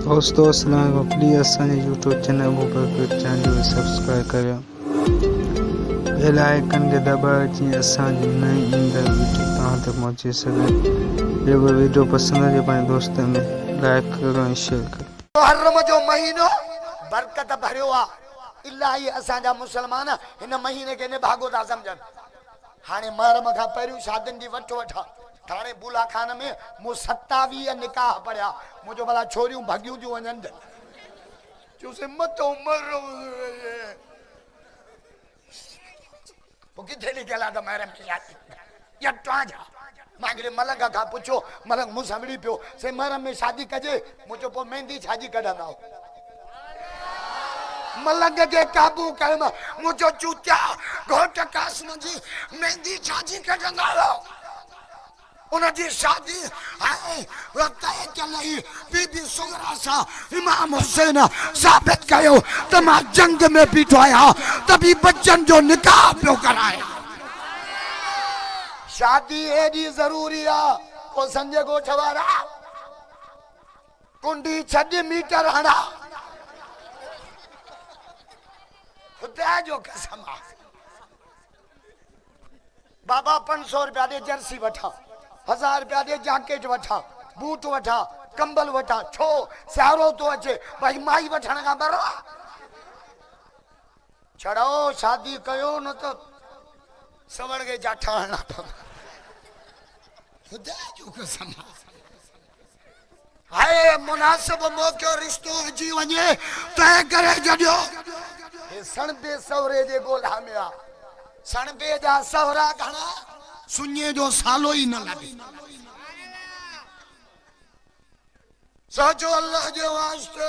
दोस्तों अस्सलाम वालेकुम। प्लीज़ असांजे YouTube channel Abubakar channel subscribe करियो, बेल आइकन के दबायो जीअं असांजी नई ईंदड़ वीडियो तव्हां तक पहुंची सघे। जेको वीडियो पसंद अचे पंहिंजे दोस्तनि में लाइक करो ऐं शेयर करो। मुहर्रम जो महीनो बरकत भरियो आ। इलाही असांजा मुसलमान हिन महीने के निभागो था समझन। हाणे मुहर्रम खां पहिरियों शादियुनि जी वठ वठा थाणे बुला खान में मूं 27 निकाह पढ़िया। मुंहिंजो भला छोरियूं भगियूं थियूं वञनि चयोसि मत उमर पोइ किथे लिखियल आहे त मुहर्रम में शादी या तव्हांजा मांगरे मलंग खां पुछो, मलंग मूंसां विड़ी पियो से मुहर्रम में शादी कजे। मुंहिंजो पोइ मेहंदी छाजी कढंदा मलंग के काबू कर मुझो चूतिया घोट कासम जी मेहंदी छाजी कढंदा उनजी शादी है तय कलई बीबी सुगरा सा इमाम हुसैन साबित कयो त मां जंग में बीठो आया तभी बच्चन जो निकाह पियो कराया। शादी एडी जरूरी आ को संजय गोठवारा कुंडी 6 मीटर हणा खुदा जो कसम बाबा 500 रुपया दे जर्सी वठा, 1000 रुपया दे जैकेट वठा, बूट वठा, कंबल वठा, छो सारो तो अचे भाई माई वठण का बरो छड़ो शादी कयो न तो सवण के जाठा हणा खुदा जो कसम हाय मुनासिब मौके रिश्तो अची वञे तय करे जडियो सणबे सवरे जे गोला में आ। सणबे जा सवरा घणा सुन्ये जो सालो ही न लगे। सोचो अल्लाह जे वास्ते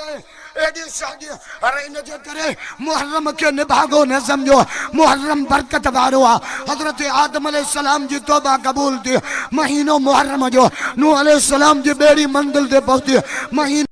एडी शादी अरे इन जे करे मुहर्रम के निभागो न समझो। मुहर्रम बरकत वारो आ। हजरत आदम अलैहिस्सलाम जी तौबा कबूल थी। महीनो मुहर्रम जो नूह अलैहिस्सलाम जी बेड़ी मंजिल ते पहुंची। महीनो